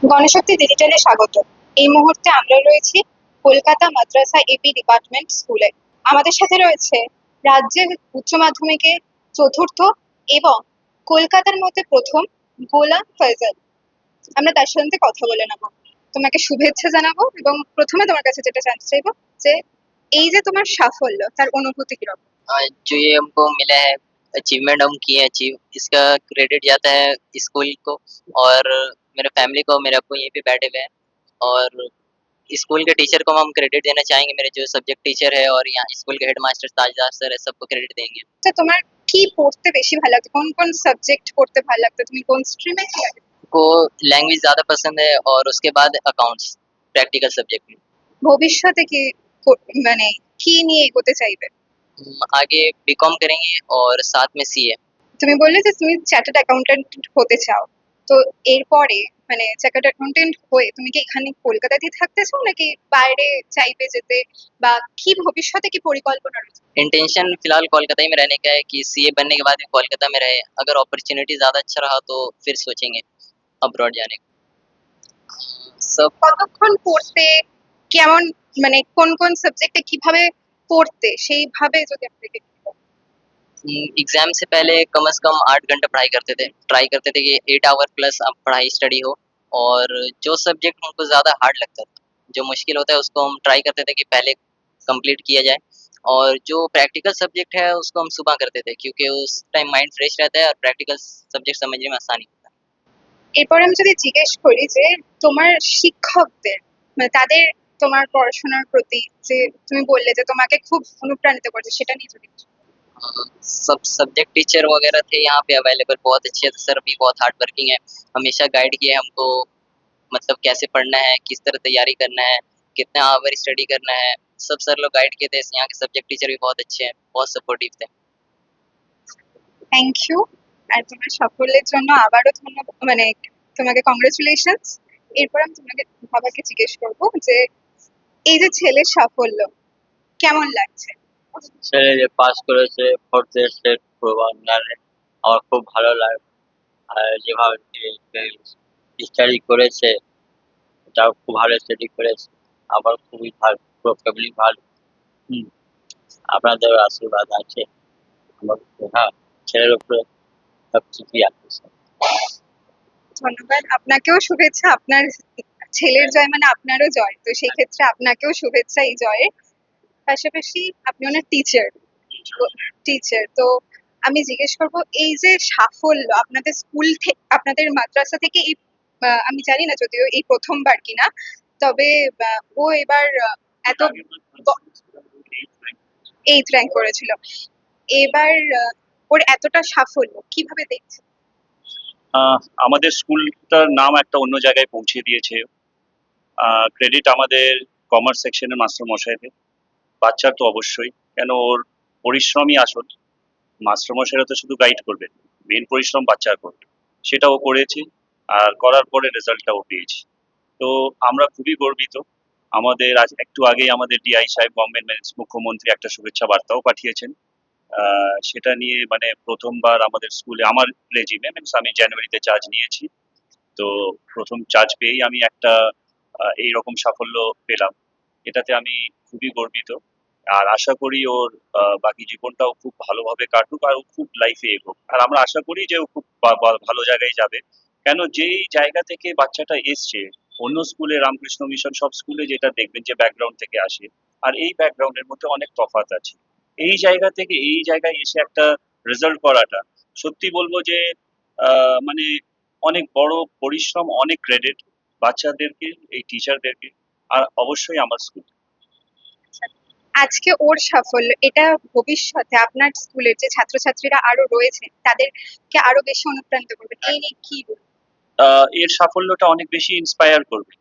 গণশক্তি ডিজিটালে স্বাগত। এই মুহূর্তে আমরা রয়েছি কলকাতা মাদ্রাসা এপি ডিপার্টমেন্ট স্কুলে। আমাদের সাথে রয়েছে রাজ্যের উচ্চ মাধ্যমিকে চতুর্থ এবং কলকাতার মধ্যে প্রথম গোলাম ফয়জাল। আমরা তার সাথে কথা বলে নেবো। তোমাকে শুভেচ্ছা জানাবো এবং প্রথমে তোমার কাছে যেটা জানতে চাইবো যে এই যে তোমার সাফল্য তার অনুভূতি কিরকম? जो ये हमको मिला है, अचीवमेंट हम किए हैं अचीव, इसका क्रेडिट जाता है स्कूल को और मेरे फैमिली को। मेरे अब्बू यहीं पे बैठे हुए हैं और स्कूल के टीचर को हम क्रेडिट देना चाहेंगे, मेरे जो सब्जेक्ट टीचर है और यहाँ स्कूल के हेड मास्टर ताजदार सर है, सबको क्रेडिट देंगे। তো তোমার কি পড়তে বেশি ভালো লাগতো, কোন কোন সাবজেক্ট পড়তে ভালো লাগতো, তুমি কোন স্ট্রিমে ছিলে? को लैंग्वेज ज़्यादा पसंद है और उसके बाद अकाउंट्स प्रैक्टिकल सब्जेक्ट में। ভবিষ্যতে কি মানে কি নিয়ে এগোতে চাইবে? आगे बीकॉम करेंगे और साथ में सीए। তুমি বললে যে তুমি চার্টার্ড অ্যাকাউন্ট্যান্ট হতে চাও, তো এরপরে মানে চার্টার্ড অ্যাকাউন্ট্যান্ট হয়ে তুমি কি এখানে কলকাতাতেই থাকতে চাও নাকি বাইরে চাইবে যেতে, বা কি ভবিষ্যতে কি পরিকল্পনা রয়েছে? इंटेंशन फिलहाल कोलकाता ही में रहने का है कि सीए बनने के बाद भी कोलकाता में रहे, अगर अपॉर्चुनिटी ज़्यादा अच्छा रहा तो फिर सोचेंगे अब्रॉड जाने का। सब কতক্ষণ পড়তে, কেমন মানে কোন কোন সাবজেক্টে কিভাবে পড়তে সেইভাবে যদি আপনাকে एग्जाम से पहले कम से कम 8 घंटे पढ़ाई करते थे, ट्राई करते थे कि 8 आवर प्लस अब पढ़ाई स्टडी हो। और जो सब्जेक्ट हमको ज़्यादा हार्ड लगता था, जो मुश्किल होता है, उसको हम ट्राई करते थे कि पहले कंप्लीट किया जाए। और जो प्रैक्टिकल सब्जेक्ट है उसको हम सुबह करते थे, क्योंकि उस टाइम माइंड फ्रेश रहता है और प्रैक्टिकल सब्जेक्ट समझने में आसानी होता है। এরপরে আমি যদি জিজ্ঞেস করি যে তোমার শিক্ষকদের মানে তাদের তোমার পড়াশোনার প্রতি যে তুমি বললে যে তোমাকে খুব অনুপ্রাণিত করছে সেটা নিয়ে যদি কিছু। सब सब्जेक्ट टीचर वगैरह थे यहाँ पे अवेलेबल, बहुत अच्छे थे सर, भी बहुत हार्ड वर्किंग है, हमेशा गाइड किए हमको, मतलब कैसे पढ़ना है, किस तरह तैयारी करना है, कितने आवर स्टडी करना है, सब सर लोग गाइड किए थे। यहाँ के सब्जेक्ट टीचर भी बहुत अच्छे हैं, बहुत सपोर्टिव थे। Thank you. আর তোমার সাফল্যের জন্য আবারও ধন্যবাদ, মানে তোমাকে কংগ্রেচুলেশনস। এরপর আমি তোমাকে বাবাকে জিজ্ঞেস করবো যে এই যে ছেলের সাফল্য কেমন লাগছে? ছেলে যে পাস করেছে ফোর্থ স্টেট প্রবান্ডারে, আমার খুব ভালো লাগে। আর যেভাবে স্টাডি করেছে, এটাও খুব ভালো স্টাডি করেছে, আমার খুবই ভালো, ফ্যামিলি ভালো। হুম, আপনাদের আশীর্বাদ আছে আমার, হ্যাঁ, ছেলের উপরে সব কিছুই আছে। ধন্যবাদ, আপনাকেও শুভেচ্ছা। আপনার ছেলের জয় মানে আপনারও জয়, তো সেই ক্ষেত্রে আপনাকেও শুভেচ্ছা এই জয়ের। পাশাপাশি আপনি ওনার টিচার, তো আমি জিজ্ঞেস করবো এই যে সাফল্য আপনাদের স্কুল থেকে আপনাদের মাদ্রাসা থেকে এই আমি জানি না যদিও এই প্রথমবার কিনা, তবে ও এবার এত 8th র্যাঙ্ক করেছিল। এবার ওর এতটা সাফল্য কিভাবে দেখছে? আমাদের স্কুলটার নাম একটা অন্য জায়গায় পৌঁছে দিয়েছে। ক্রেডিট আমাদের কমার্স সেকশনের মাস্টার মশাইদের, বাচ্চার তো অবশ্যই, কেন ওর পরিশ্রমই আসল। মাস্টার মশাইরা তো শুধু গাইড করবে, মেন পরিশ্রম বাচ্চার করবে, সেটা ও করেছে। আর করার পরে রেজাল্টটাও পেয়েছি, তো আমরা খুবই গর্বিত। আমাদের আজ একটু আগেই আমাদের ডিআই সাহেব, গভর্নমেন্ট মুখ্যমন্ত্রী একটা শুভেচ্ছা বার্তাও পাঠিয়েছেন। সেটা নিয়ে মানে প্রথমবার আমাদের স্কুলে আমার রেজিমে মিনস আমি জানুয়ারিতে চার্জ নিয়েছি, তো প্রথম চার্জ পেয়েই আমি একটা এইরকম সাফল্য পেলাম, এটাতে আমি খুবই গর্বিত। আর আশা করি ওর বাকি জীবনটাও খুব ভালোভাবে কাটুক আর ও খুব লাইফে এগোক। আর আমরা আশা করি যে ও খুব ভালো জায়গায় যাবে, কেন যেই জায়গা থেকে বাচ্চাটা এসছে, অন্য স্কুলে রামকৃষ্ণ মিশন সব স্কুলে যেটা দেখবেন যে ব্যাকগ্রাউন্ড থেকে আসে, আর এই ব্যাকগ্রাউন্ডের মধ্যে অনেক তফাৎ আছে। এই জায়গা থেকে এই জায়গায় এসে একটা রেজাল্ট করাটা, সত্যি বলবো যে মানে অনেক বড় পরিশ্রম, অনেক ক্রেডিট বাচ্চাদেরকে, এই টিচারদেরকে, আর অবশ্যই আমার স্কুল। আজকে ওর সাফল্য এটা ভবিষ্যতে আপনার স্কুলের যে ছাত্রছাত্রীরা আরো রয়েছে তাদেরকে আরো বেশি অনুপ্রাণিত করবে, এই নিয়ে কি বলবেন? এর সাফল্যটা অনেক বেশি ইন্সপায়ার করবে।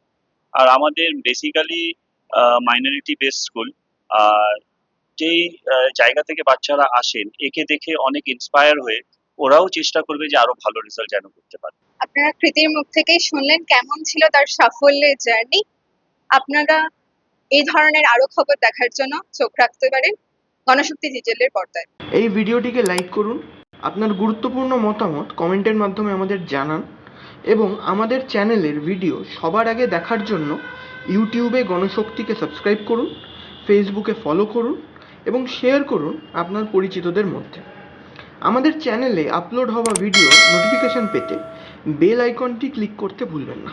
আর আমাদের বেসিক্যালি মাইনরিটি বেস স্কুল, আর যেই জায়গা থেকে বাচ্চারা আসেন একে দেখে অনেক ইন্সপায়ার হয়ে ওরাও চেষ্টা করবে যে আরো ভালো রেজাল্ট যেন করতে পারে। আপনারা কৃতির মুখ থেকেই শুনলেন কেমন ছিল তার সাফল্যের জার্নি। আপনারা এই ধরনের আরো খবর দেখার জন্য চোখ রাখতে পারেন গণশক্তি ডিজিটালের পর্দায়। এই ভিডিওটিকে লাইক করুন, আপনার গুরুত্বপূর্ণ মতামত কমেন্টের মাধ্যমে আমাদের জানান এবং আমাদের চ্যানেলের ভিডিও সবার আগে দেখার জন্য ইউটিউবে গণশক্তিকে সাবস্ক্রাইব করুন, ফেসবুকে ফলো করুন এবং শেয়ার করুন আপনার পরিচিতদের মধ্যে। আমাদের চ্যানেলে আপলোড হওয়া ভিডিও নোটিফিকেশন পেতে বেল আইকনটি ক্লিক করতে ভুলবেন না।